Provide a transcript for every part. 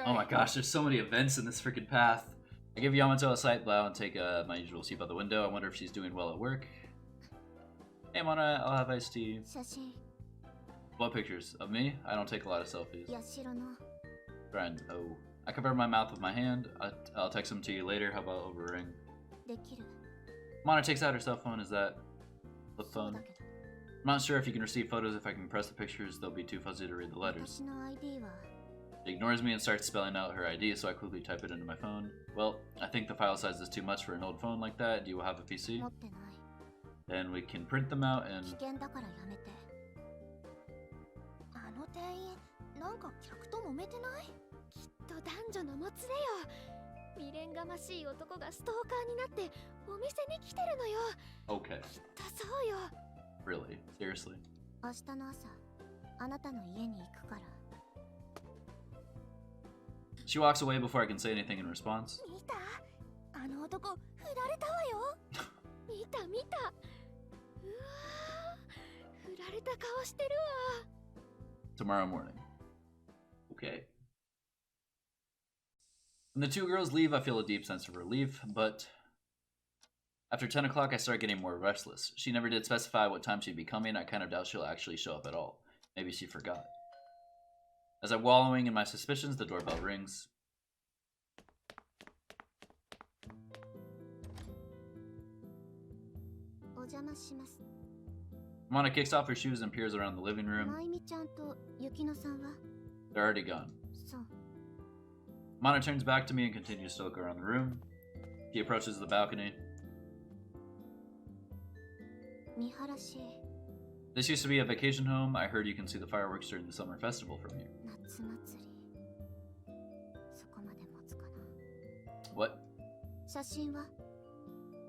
Oh my gosh, there's so many events in this freaking path. I give Yamato a slight bow and take my usual seat by the window. I wonder if she's doing well at work. Hey Mona, I'll have iced tea. What pictures? Of me? I don't take a lot of selfies. Friend, oh. I cover my mouth with my hand. I'll text them to you later. How about over ring? Mona takes out her cell phone. Is that flip phone? I'm not sure if you can receive photos. If I can press the pictures, they'll be too fuzzy to read the letters. She ignores me and starts spelling out her ID, so I quickly type it into my phone. Well, I think the file size is too much for an old phone like that. Do you have a PC? Then we can print them out and... Okay. Really? Seriously? She walks away before I can say anything in response. Tomorrow morning. Okay. When the two girls leave, I feel a deep sense of relief, but after 10 o'clock, I start getting more restless. She never did specify what time she'd be coming. I kind of doubt she'll actually show up at all. Maybe she forgot. As I'm wallowing in my suspicions, the doorbell rings. Mona kicks off her shoes and peers around the living room. They're already gone. Mona turns back to me and continues to look around the room. She approaches the balcony. This used to be a vacation home. I heard you can see the fireworks during the summer festival from here. What?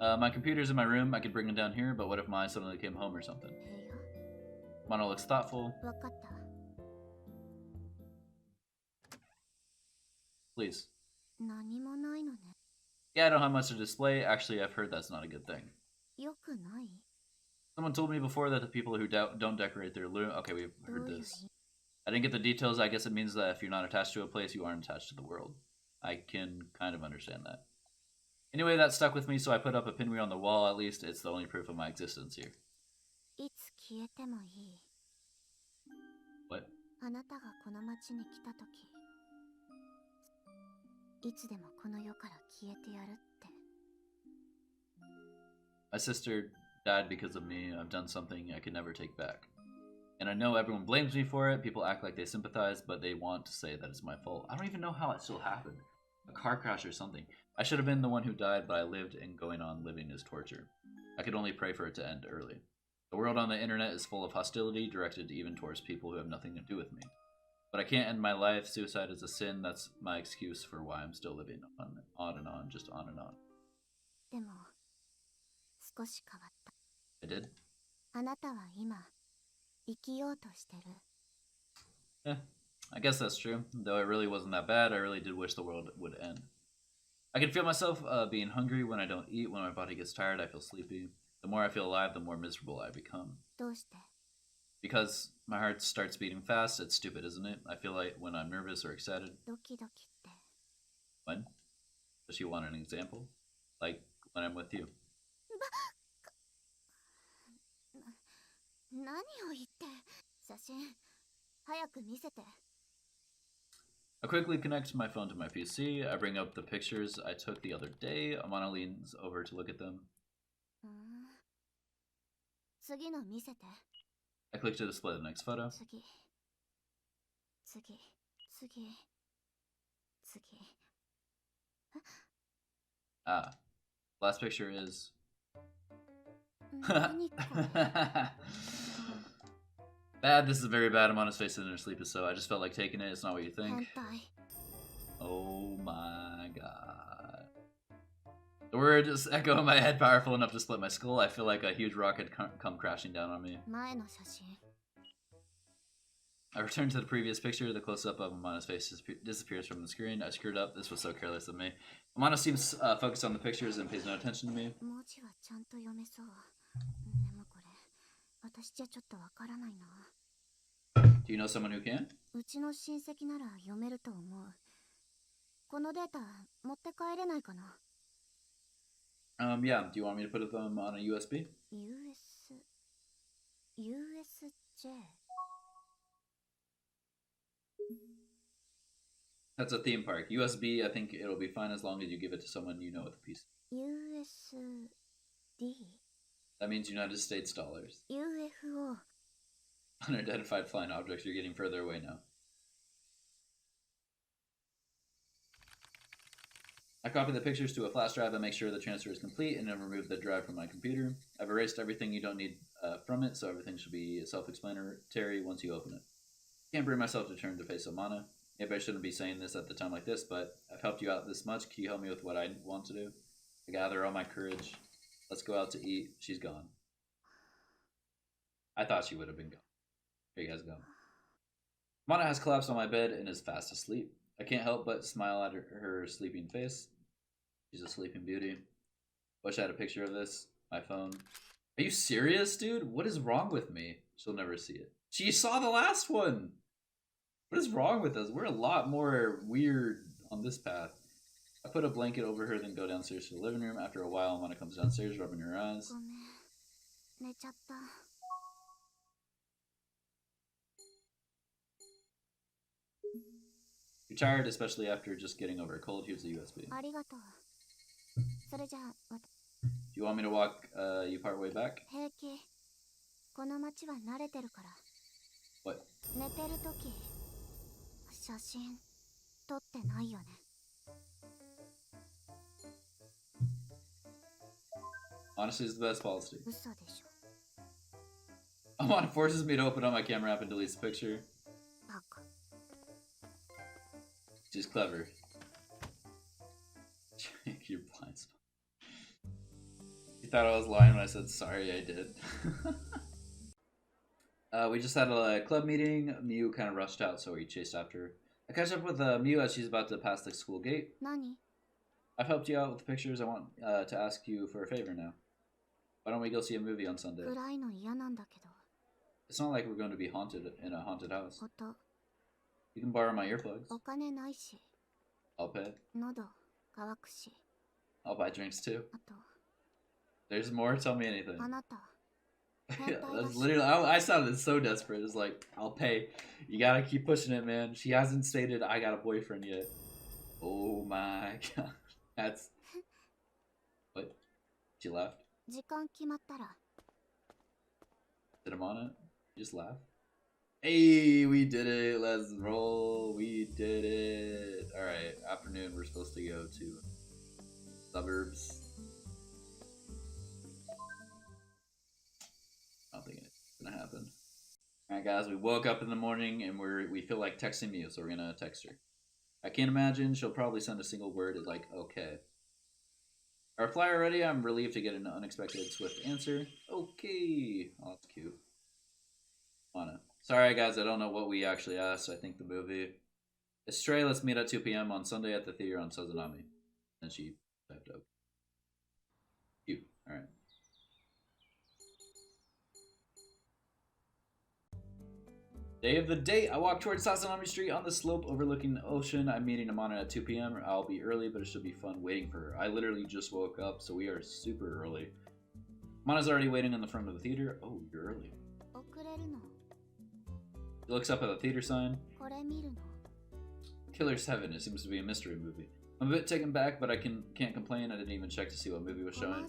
My computer's in my room. I could bring it down here, but what if Mai suddenly came home or something? Mona looks thoughtful. Please. Yeah, I don't have much to display. Actually, I've heard that's not a good thing. Someone told me before that the people who don't decorate their room... Okay, we've heard this. I didn't get the details. I guess it means that if you're not attached to a place, you aren't attached to the world. I can kind of understand that. Anyway, that stuck with me, so I put up a pinwheel on the wall. At least it's the only proof of my existence here. What? My sister died because of me. I've done something I could never take back. And I know everyone blames me for it. People act like they sympathize, but they want to say that it's my fault. I don't even know how it still happened. A car crash or something. I should have been the one who died, but I lived, and going on living is torture. I could only pray for it to end early. The world on the internet is full of hostility, directed even towards people who have nothing to do with me. But I can't end my life. Suicide is a sin. That's my excuse for why I'm still living on and on, just on and on. I did? Yeah, I guess that's true. Though it really wasn't that bad, I really did wish the world would end. I can feel myself being hungry when I don't eat. When my body gets tired, I feel sleepy. The more I feel alive, the more miserable I become. Because my heart starts beating fast. It's stupid, isn't it? I feel like when I'm nervous or excited. When? Does she want an example? Like when I'm with you. I quickly connect my phone to my PC. I bring up the pictures I took the other day. Amana leans over to look at them. I click to display the next photo. Ah, last picture is... Bad, this is very bad. Amana's face in her sleep is so. I just felt like taking it. It's not what you think. Oh my god. The words echo in my head powerful enough to split my skull. I feel like a huge rock had come crashing down on me. I return to the previous picture. The close-up of Amana's face disappears from the screen. I screwed up. This was so careless of me. Amana seems focused on the pictures and pays no attention to me. Do you know someone who can? Yeah, do you want me to put them on a USB? USJ. That's a theme park. USB, I think it'll be fine as long as you give it to someone you know with a piece. USD. That means United States dollars. UFO. Unidentified flying objects, you're getting further away now. I copied the pictures to a flash drive and make sure the transfer is complete and then remove the drive from my computer. I've erased everything you don't need from it, so everything should be self-explanatory once you open it. Can't bring myself to turn to face Amana. Maybe I shouldn't be saying this at the time like this, but I've helped you out this much. Can you help me with what I want to do? I gather all my courage. Let's go out to eat. She's gone. I thought she would have been gone. Here you guys go. Amana has collapsed on my bed and is fast asleep. I can't help but smile at her sleeping face. She's a sleeping beauty. Wish I had a picture of this. My phone. Are you serious, dude? What is wrong with me? She'll never see it. She saw the last one! What is wrong with us? We're a lot more weird on this path. I put a blanket over her, then go downstairs to the living room. After a while, Amana comes downstairs, rubbing her eyes. You're tired, especially after just getting over a cold. Here's the USB. Do you want me to walk you part way back? What? Honestly, it's the best policy. Amana forces me to open up my camera app and deletes the picture. She's clever. You're blind spot. You thought I was lying when I said sorry, I did. We just had a club meeting. Miu kind of rushed out, so we chased after her. I catch up with Miu as she's about to pass the school gate. I've helped you out with the pictures. I want to ask you for a favor now. Why don't we go see a movie on Sunday? It's not like we're going to be haunted in a haunted house. You can borrow my earplugs. I'll pay. I'll buy drinks too. There's more? Tell me anything. Yeah, that's literally, I sounded so desperate. It's like, I'll pay. You gotta keep pushing it, man. She hasn't stated I got a boyfriend yet. Oh my god. That's... What? She left? Did I'm on it? You just laugh? Hey, we did it. Let's roll. We did it. Alright, afternoon. We're supposed to go to suburbs. I don't think it's gonna happen. Alright guys, we woke up in the morning and we feel like texting Miu, so we're gonna text her. I can't imagine she'll probably send a single word like okay. I reply already. I'm relieved to get an unexpected swift answer. Okay. Oh, that's cute. Mana. Sorry guys, I don't know what we actually asked. I think the movie. It's Stray, let's meet at 2 p.m. on Sunday at the theater on Sazanami. And she typed out. Cute. Alright. Day of the date. I walk towards Sazanami Street on the slope overlooking the ocean. I'm meeting Amana at 2 p.m. I'll be early, but it should be fun waiting for her. I literally just woke up, so we are super early. Amana's already waiting in the front of the theater. Oh, you're early. She looks up at the theater sign. Killer 7. It seems to be a mystery movie. I'm a bit taken back, but I can't complain. I didn't even check to see what movie was showing.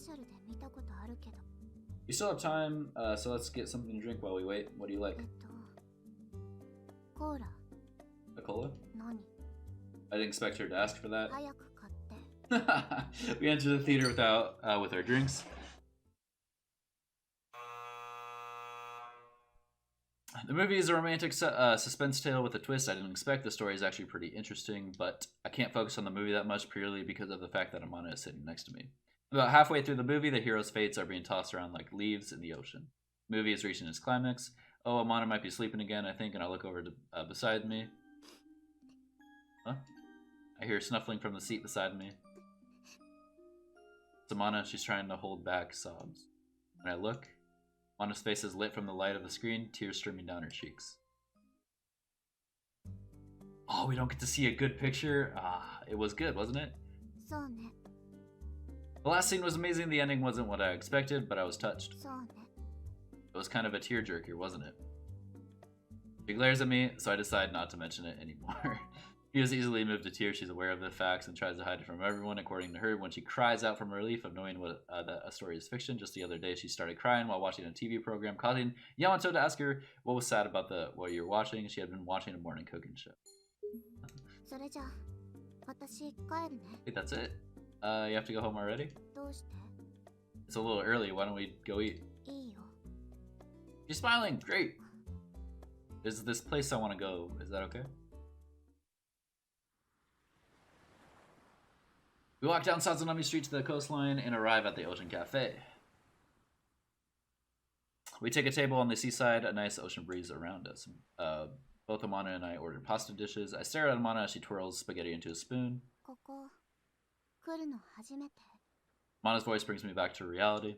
We still have time, so let's get something to drink while we wait. What do you like? A cola? I didn't expect her to ask for that. We enter the theater with our drinks. The movie is a romantic suspense tale with a twist I didn't expect. The story is actually pretty interesting, but I can't focus on the movie that much purely because of the fact that Amana is sitting next to me. About halfway through the movie, the hero's fates are being tossed around like leaves in the ocean. The movie is reaching its climax. Oh, Amana might be sleeping again, I think, and I look over to beside me. Huh? I hear snuffling from the seat beside me. It's Amana. She's trying to hold back sobs. When I look, Amana's face is lit from the light of the screen, tears streaming down her cheeks. Oh, we don't get to see a good picture? Ah, it was good, wasn't it? そうね The last scene was amazing. The ending wasn't what I expected, but I was touched. そうね It was kind of a tearjerker, wasn't it? She glares at me, so I decide not to mention it anymore. She is easily moved to tears. She's aware of the facts and tries to hide it from everyone. According to her, when she cries out from relief of knowing that a story is fiction, just the other day she started crying while watching a TV program, causing Yamato to ask her what was sad about what you're watching. She had been watching a morning cooking show. それじゃあ私帰るね I think that's it. You have to go home already? どうして It's a little early. Why don't we go eat? いいよ She's smiling. Great. There's this place I want to go. Is that okay? We walk down Sazunami Street to the coastline and arrive at the Ocean Cafe. We take a table on the seaside, a nice ocean breeze around us. Both Amana and I ordered pasta dishes. I stare at Amana as she twirls spaghetti into a spoon. ここ来るの初めて Amana's voice brings me back to reality.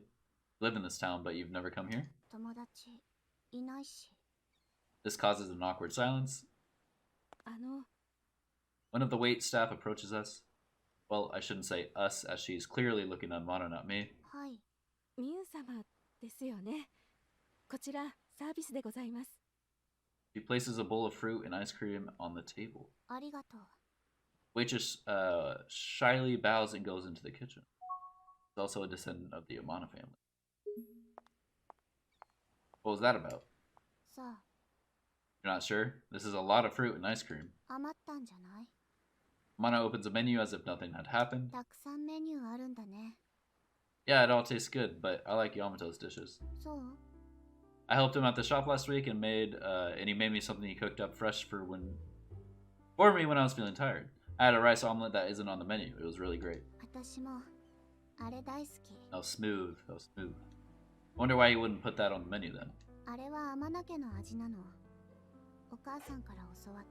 You live in this town, but you've never come here? 友達いないし This causes an awkward silence. あの One of the wait staff approaches us. Well, I shouldn't say us, as she's clearly looking at Amana, not me. はいミュウ様ですよね。こちらサービスでございます。 She places a bowl of fruit and ice cream on the table. ありがとう Waitress shyly bows and goes into the kitchen. She's also a descendant of the Amana family. What was that about? さあ You're not sure? This is a lot of fruit and ice cream. 余ったんじゃない Amana opens a menu as if nothing had happened. たくさんメニューあるんだね Yeah, it all tastes good, but I like Yamato's dishes. そう I helped him at the shop last week and he made me something he cooked up fresh for me when I was feeling tired. I had a rice omelet that isn't on the menu. It was really great. 私もあれ大好き Oh, smooth. Oh, smooth. Wonder why you wouldn't put that on the menu then. あれは天野家の味なのお母さんから教わっ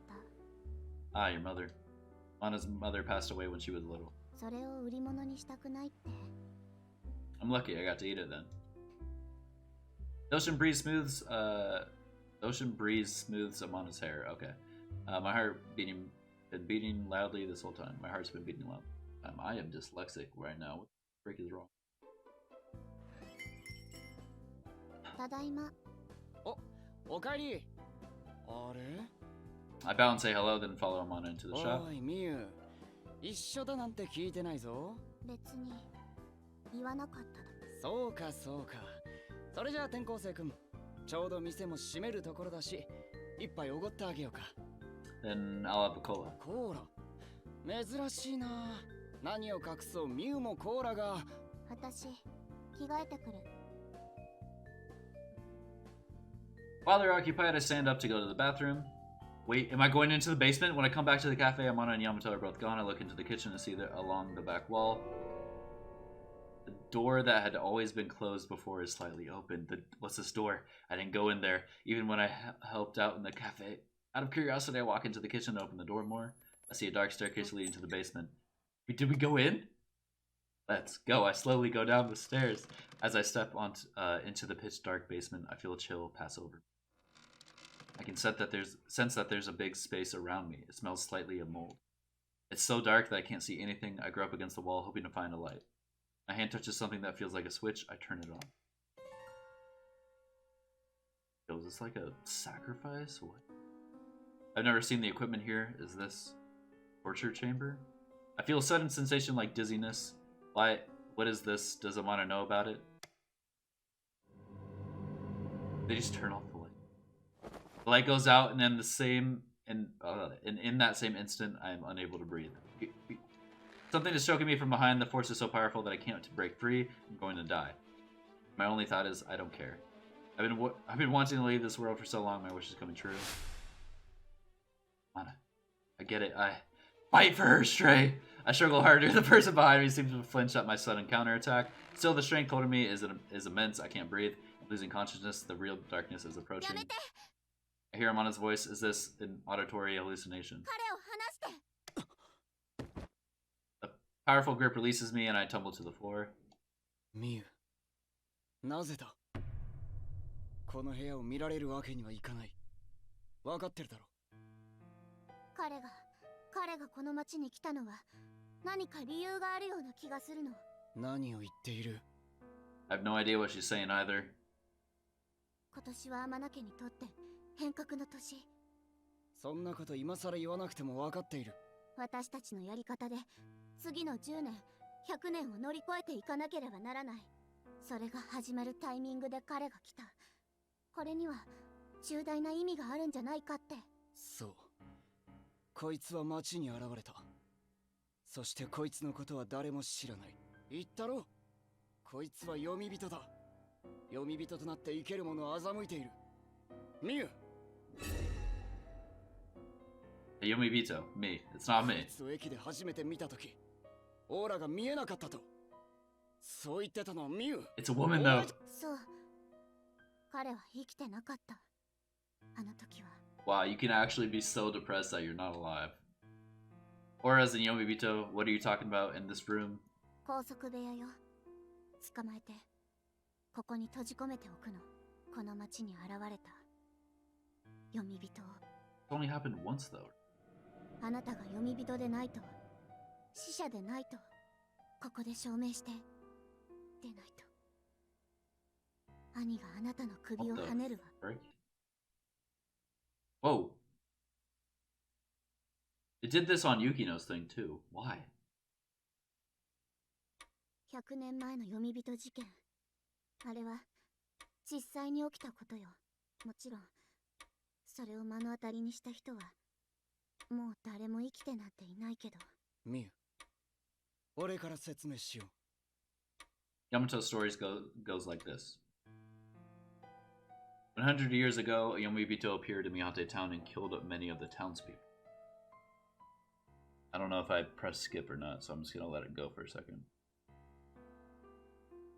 た Ah, your mother. Mana's mother passed away when she was little. それを売り物にしたくないって I'm lucky I got to eat it then. The ocean breeze smooths Amana's hair. Okay. My heart been beating loudly this whole time. My heart's been beating loud. I am dyslexic right now. What the frick is wrong? ただいまおかえり。あれ I bow and say hello, then follow Amana into the shop. おいミュウ、一緒だなんて聞いてないぞ。別に言わなかっただそうかそうか。それじゃあ転校生くん、ちょうど店も閉めるところだし、一杯おごってあげようか。 Then I'll have a cola. コーラ珍しいな。何を隠そうミュウもコーラが。私着替えてくる While they're occupied, I stand up to go to the bathroom. Wait, am I going into the basement? When I come back to the cafe, Amana and Yamato are both gone. I look into the kitchen and see that along the back wall, the door that had always been closed before is slightly open. What's this door? I didn't go in there, even when I helped out in the cafe. Out of curiosity, I walk into the kitchen to open the door more. I see a dark staircase leading to the basement. Wait, did we go in? Let's go. I slowly go down the stairs. As I step into the pitch dark basement, I feel a chill pass over. I can sense that there's a big space around me. It smells slightly of mold. It's so dark that I can't see anything. I grope up against the wall, hoping to find a light. My hand touches something that feels like a switch. I turn it on. Yo, is this like a sacrifice? What? I've never seen the equipment here. Is this torture chamber? I feel a sudden sensation like dizziness. Why? What is this? Does Amana know about it? They just turn off the light. The light goes out, and then in that same instant, I am unable to breathe. Something is choking me from behind. The force is so powerful that I can't break free. I'm going to die. My only thought is, I don't care. I've been wanting to leave this world for so long. My wish is coming true. Amana, I get it. I fight for her, Stray. I struggle harder. The person behind me seems to flinch at my sudden counterattack. Still, the strength holding me is immense. I can't breathe. I'm losing consciousness. The real darkness is approaching. I hear Amana's voice. Is this an auditory hallucination? 彼を離して A powerful grip releases me and I tumble to the floor. ミュウ、なぜだ。この部屋を見られるわけにはいかない。わかってるだろ。彼が彼がこの町に来たのは何か理由があるような気がするの。何を言っている？ I have no idea what she's saying either. 今年は天野家にとって変革の年。そんなこと今更言わなくても分かっている。私たちのやり方で次の10年、100年を乗り越えていかなければならない。それが始まるタイミングで彼が来た。これには重大な意味があるんじゃないかって。そう。こいつは町に現れた。そしてこいつのことは誰も知らない。言ったろ？こいつは読み人だ。読み人となって生ける者を欺いている。ミユ。Yomibito, me. It's not こ me. いつを駅で初めて見たとき、オーラが見えなかったと。そう言ってたのはミユ。It's a woman though. そう。彼は生きてなかった。あの時は。Wow, you can actually be so depressed that you're not alive. Or as in Yomibito, what are you talking about in this room? 拘束部屋よ。捕まえて、ここに閉じ込めておくの。この町に現れた読み人を。It's only happened once though. あなたが読み人でないと、死者でないと、ここで証明して、でないと。兄があなたの首をはねるわ。Whoa. It did this on Yukino's thing too. Why? 100年前の読み人事件。あれは実際に起きたことよ。もちろんそれを目の当たりにした人はもう誰も生きてなんていないけど。ミユ、俺から説明しよう。Yamato's stories goes like this. 100 years ago, a Yomibito appeared in Miyate town and killed many of the townspeople. I don't know if I pressed skip or not, so I'm just gonna let it go for a second.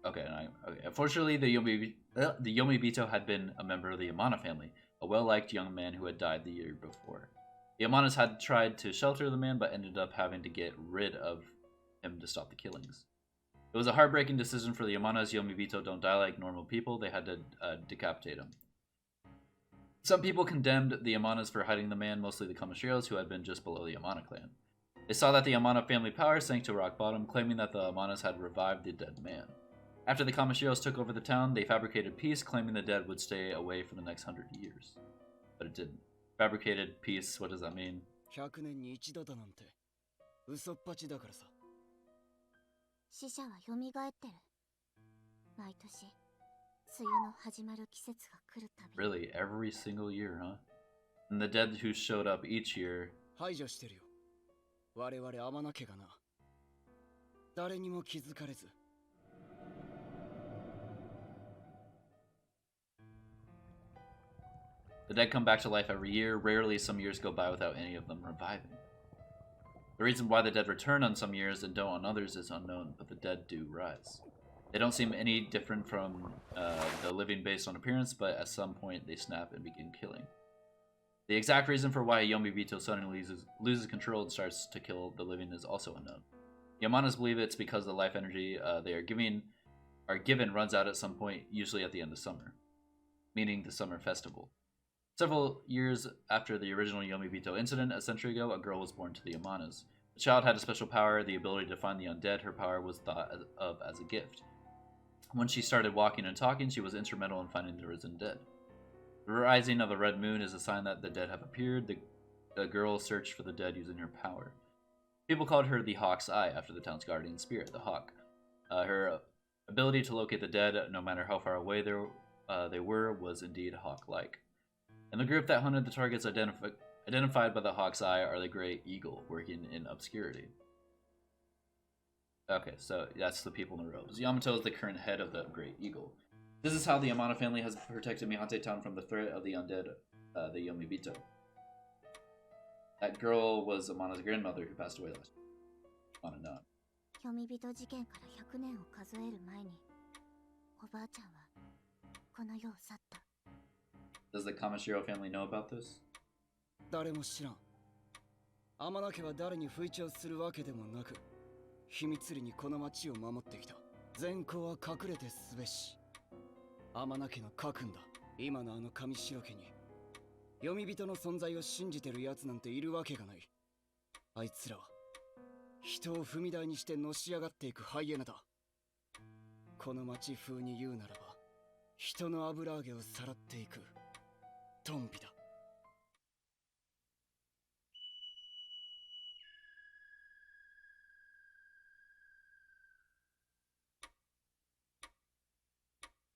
Okay, okay. Unfortunately, the Yomibito had been a member of the Yamana family, a well-liked young man who had died the year before. The Yamanas had tried to shelter the man, but ended up having to get rid of him to stop the killings. It was a heartbreaking decision for the Yamanas. Yomibito don't die like normal people. They had to decapitate him. Some people condemned the Yamanas for hiding the man, mostly the Kamashiros, who had been just below the Yamana clan. They saw that the Yamana family power sank to rock bottom, claiming that the Yamanas had revived the dead man. After the Kamashiros took over the town, they fabricated peace, claiming the dead would stay away for the next 100 years. But it didn't. Fabricated peace, what does that mean? 100年に一度だなんて嘘っぱちだからさ。死者は蘇ってる。毎年梅雨の始まる季節が来るたび。 Really, every single year, huh? And the dead who showed up each year. 排除してるよ。我々天野家がな。誰にも気づかれず。The dead come back to life every year. Rarely some years go by without any of them reviving. The reason why the dead return on some years and don't on others is unknown, but the dead do rise. They don't seem any different from the living based on appearance, but at some point they snap and begin killing. The exact reason for why Yomibito suddenly loses control and starts to kill the living is also unknown. Yamanas believe it's because the life energy they are given runs out at some point, usually at the end of summer, meaning the summer festival. Several years after the original Yomibito incident a century ago, a girl was born to the Yamanas. The child had a special power, the ability to find the undead. Her power was thought of as a gift. When she started walking and talking, she was instrumental in finding the risen dead. The rising of a red moon is a sign that the dead have appeared. The girl searched for the dead using her power. People called her the Hawk's Eye after the town's guardian spirit, the hawk. Her ability to locate the dead, no matter how far away they were, was indeed hawk-like. And the group that hunted the targets identified by the Hawk's Eye are the Great Eagle, working in obscurity. Okay, so that's the people in the robes. Yamato is the current head of the Great Eagle. This is how the Yamana family has protected Mihate town from the threat of the undead, the Yomibito. That girl was Amana's grandmother who passed away last year. Amana not. 読み人事件から100年を数える前に、おばあちゃんはこの世を去った。Does the Kamashiro family know about this? 誰も知らん。天野家は誰に不意調するわけでもなく、秘密裏にこの町を守ってきた。善行は隠れてすべし。天野家の家訓だ。今のあの上白家に読み人の存在を信じてる奴なんているわけがない。あいつらは人を踏み台にしてのし上がっていくハイエナだ。この町風に言うならば、人の油揚げをさらっていくトンビだ。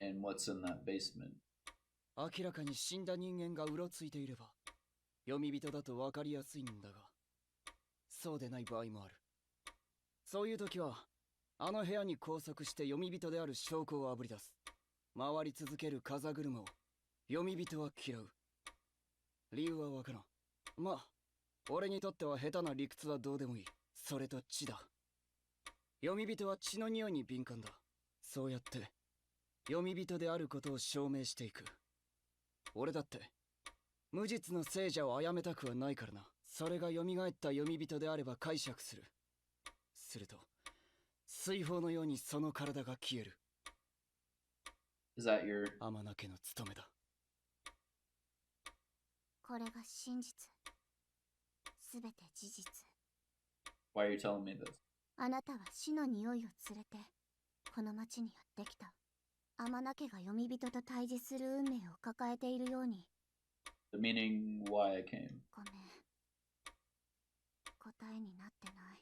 And what's in that basement? 明らかに死んだ人間がうろついていれば読み人だと分かりやすいんだが、そうでない場合もある。そういう時はあの部屋に拘束して読み人である証拠をあぶり出す。回り続ける風車を読み人は嫌う。理由は分からん。まあ俺にとっては下手な理屈はどうでもいい。それと血だ。読み人は血の匂いに敏感だ。そうやって読み人であることを証明していく。俺だって無実の聖者を殺めたくはないからな。それが蘇った読み人であれば解釈する。すると水泡のようにその体が消える。 Is that your... 天名家の務めだ。これが真実。すべて事実。 Why are you telling me this? あなたは死の匂いを連れてこの町にやってきた。天名家が読み人と対峙する運命を抱えているように。 The meaning why I came. ごめん、答えになってない。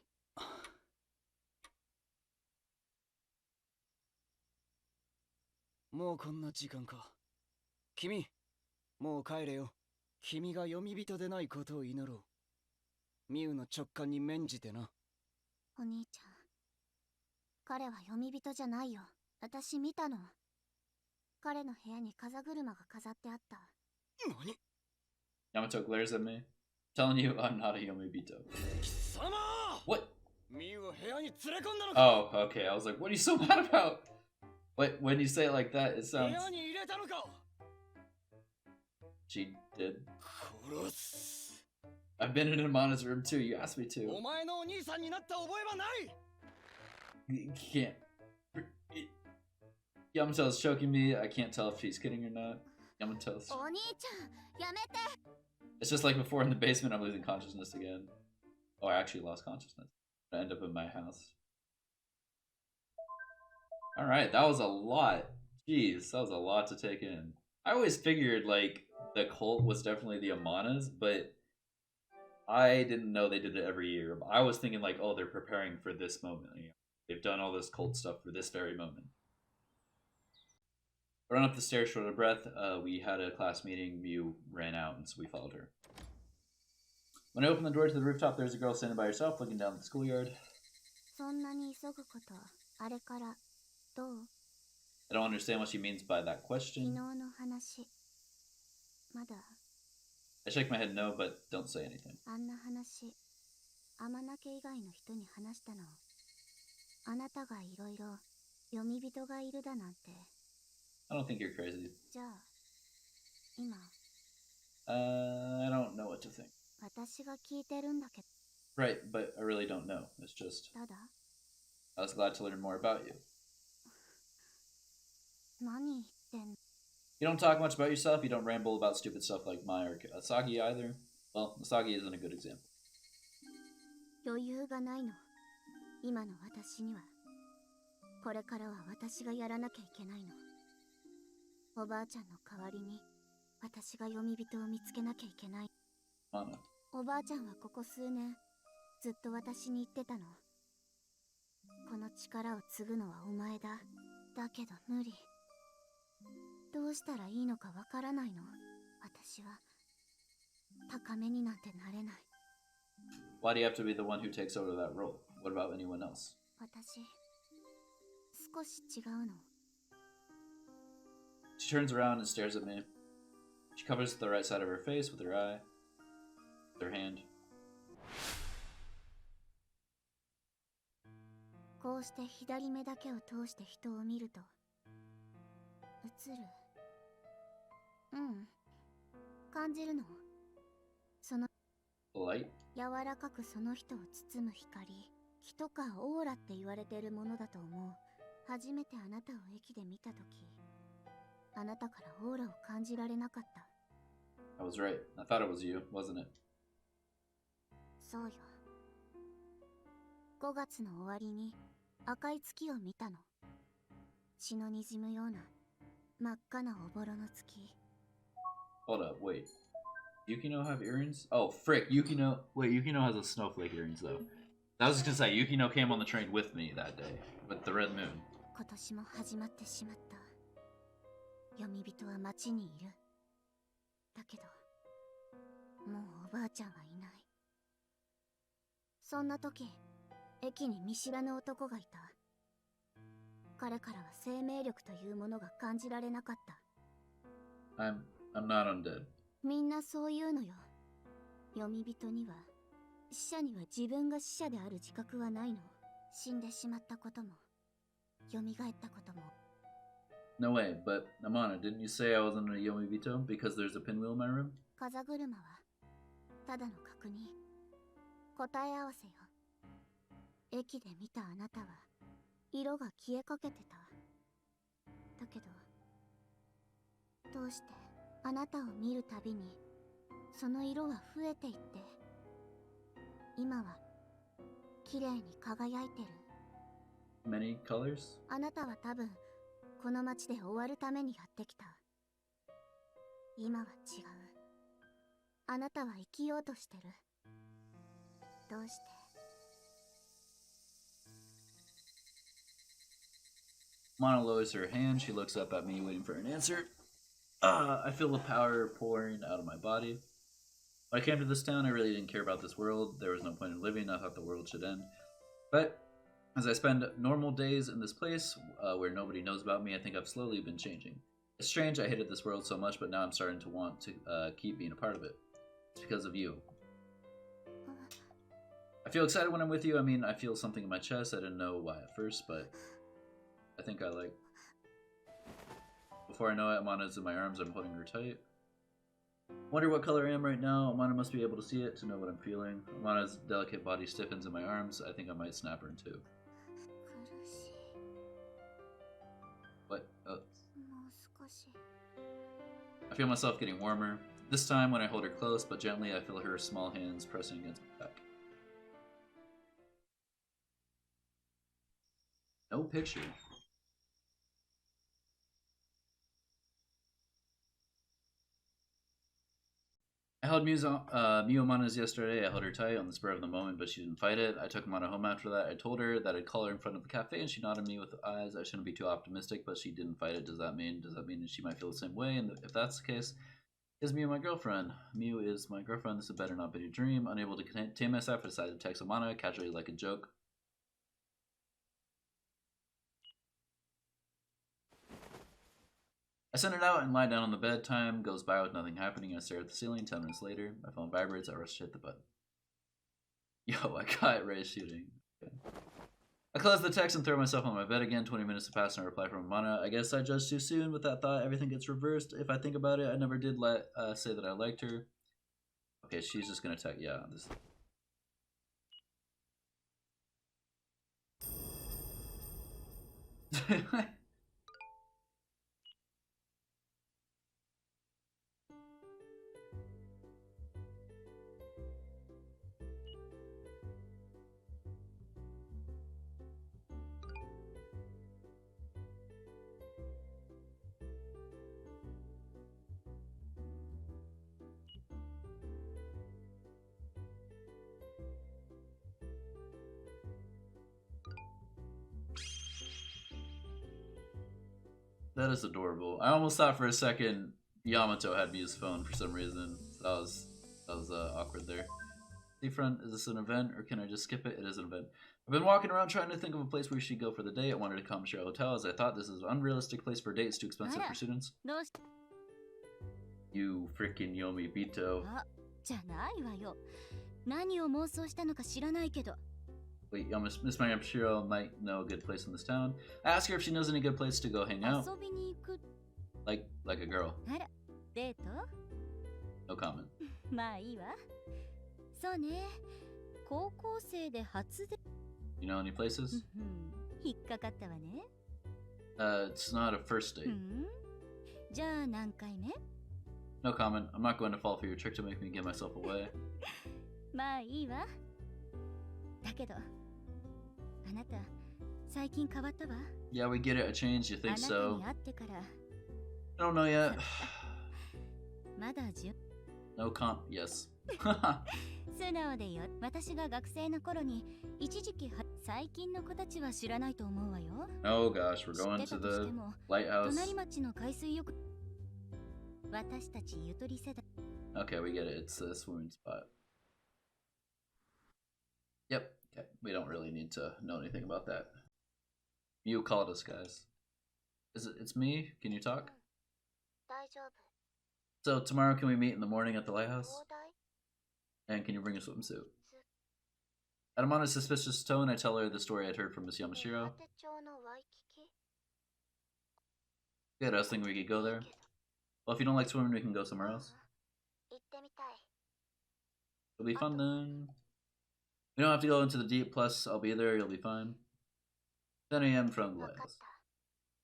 もうこんな時間か。君、もう帰れよ。君が読み人でないことを祈ろう。ミウの直感に免じてな。お兄ちゃん、彼は読み人じゃないよ。私見たの。彼の部屋に風車が飾ってあった。何？ Yamato glares at me. Telling you I'm not a Yomibito. 貴様！ What? ミウを部屋に連れ込んだのか？ Oh, okay. I was like, what are you so mad about? But when you say it like that, it 部 sounds... 屋に入れたのか？ She did. 殺す。 I've been in Amana's room too. You asked me お to. 前のお兄さんになった覚えはない。 You can't... Yamato's choking me. I can't tell if she's kidding or not. Yamato's... お兄ちゃん、やめて。 It's just like before in the basement, I'm losing consciousness again. Oh, I actually lost consciousness. I end up in my house. Alright, that was a lot. Jeez, that was a lot to take in. I always figured, like, the cult was definitely the Amanas, but I didn't know they did it every year. I was thinking, like, oh, they're preparing for this moment. You know, they've done all this cult stuff for this very moment. Run up the stairs short of breath. We had a class meeting. Mew ran out, and so we followed her. When I opened the door to the rooftop, there's a girl standing by herself, looking down at the schoolyard. そんなに急ぐこと、あれからどう？ I don't understand what she means by that 昨 question. 日の話、まだ I shake my head no, but don't say anything. あんな話、天名家以外の人に話したの。あなたがいろいろ読み人がいるだなんて。 I don't think you're crazy. じゃあ、今、 I don't know what to think. 私が聞いてるんだけど。 Right, but I really don't know. It's just, ただ、 I was glad to learn more about you. 何言ってんの？ You don't talk much about yourself, you don't ramble about stupid stuff like Mai or Asagi either. Well, Asagi isn't a good example. 余裕がないの。今の私には。これからは私がやらなきゃいけないの。おばあちゃんの代わりに、私が読み人を見つけなきゃいけない。 Mana. おばあちゃんはここ数年、ずっと私に言ってたの。この力を継ぐのはお前だ。だけど無理。どうしたらいいのかわからないの。私は、高めになんてなれない。 Why do you have to be the one who takes over that role? What about anyone else? 私、少し違うの。 She turns around and stares at me. She covers the right side of her face with her eye, with her hand. こうして左目だけを通して人を見ると、映る。うん。感じるの。その Light? 柔らかくその人を包む光。気とかオーラって言われてるものだと思う。初めてあなたを駅で見たとき、あなたからオーラを感じられなかった。 I was right. I thought it was you, wasn't it? そうよ。5月の終わりに赤い月を見たの。血の滲むような真っ赤なおぼろの月。 Hold up, wait. Yukino have earrings? Oh, frick, Yukino... Wait, Yukino has a snowflake earrings, though. I was just gonna say, Yukino came on the train with me that day, with the red moon. 今年も始まってしまった。読み人は町にいる。だけどもうおばあちゃんはいない。そんな時、駅に見知らぬ男がいた。彼からは生命力というものが感じられなかった。I'm not undead. みんなそう言うのよ。読み人には、死者には自分が死者である自覚はないの。死んでしまったことも、蘇ったことも。No way, but Amana, didn't you say I wasn't a Yomibito because there's a pinwheel in my room? 風車は、ただの確認。答え合わせよ。駅で見たあなたは、色が消えかけてた。だけど、どうしてあなたを見るたびに、その色は増えていって、今は、綺麗に輝いてる。Many colors? あなたは多分、この街で終わるためにやってきた。今は違う。あなたは生きようとしてる。どうして？ Mana lowers her hand. She looks up at me, waiting for an answer. I feel the power pouring out of my body. When I came to this town, I really didn't care about this world. There was no point in living. I thought the world should end. But as I spend normal days in this place, where nobody knows about me, I think I've slowly been changing. It's strange, I hated this world so much, but now I'm starting to want to keep being a part of it. It's because of you. I feel excited when I'm with you. I mean, I feel something in my chest. I didn't know why at first, but I think I like... Before I know it, Amana's in my arms. I'm holding her tight. Wonder what color I am right now. Amana must be able to see it to know what I'm feeling. Amana's delicate body stiffens in my arms. I think I might snap her in two. What? Oh. I feel myself getting warmer. This time when I hold her close, but gently, I feel her small hands pressing against my back. No picture. I held Miu Amana's yesterday. I held her tight on the spur of the moment, but she didn't fight it. I took Amana home after that. I told her that I'd call her in front of the cafe, and she nodded at me with eyes. I shouldn't be too optimistic, but she didn't fight it. Does that mean that she might feel the same way? And if that's the case, is Miu my girlfriend? Miu is my girlfriend. This had better not be a dream. Unable to contain myself, I decided to text Amana casually like a joke. I send it out and lie down on the bed. Time goes by with nothing happening. I stare at the ceiling. 10 minutes later, my phone vibrates. I rush to hit the button. Yo, I got Ray shooting. Okay. I close the text and throw myself on my bed again. 20 minutes to pass and a reply from Amana. I guess I judged too soon. With that thought, everything gets reversed. If I think about it, I never did say that I liked her. Okay, she's just gonna text. Yeah, this. That is adorable. I almost thought for a second Yamato had Miu's phone for some reason. That was awkward there. Seafront, is this an event or can I just skip it? It is an event. I've been walking around trying to think of a place where we should go for the day. I wanted to come share a hotel as I thought this is an unrealistic place for dates, too expensive for students. You freaking Yomi Bito. Wait, Miss Yamashiro might know a good place in this town. I ask her if she knows any good place to go hang out. Like a girl. No comment. You know any places? It's not a first date. No comment. I'm not going to fall for your trick to make me give myself away. あなた最近変わったわ。 Yeah, we get it. A change. You あ think なた so? に会ってから I don't know yet. まだじゅ No comp. Yes. 素直でよ。私が学生の頃に一時期は最近の子たちは知らないと思うわよ。 Oh gosh, we're 知 going ってた to とし the ても lighthouse. 隣町の海水浴私たちゆとり世代 Okay, we get it. It's a swimming spot. Yep. Okay. We don't really need to know anything about that. You called us, guys. Is it? It's me. Can you talk? 大丈夫 So tomorrow, can we meet in the morning at the lighthouse? 東大 And can you bring a swimsuit? And I'm on a suspicious tone. I tell her the story I'd heard from Miss Yamashiro. 手帳のワイキキ Good. I was thinking we could go there. Well, if you don't like swimming, we can go somewhere else. 行ってみたい It'll be fun then. We don't have to go into the deep. Plus, I'll be there. You'll be fine. 10 a.m. from the 分かっ lighthouse.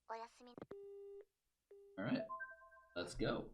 たおやすみ All right. Let's go.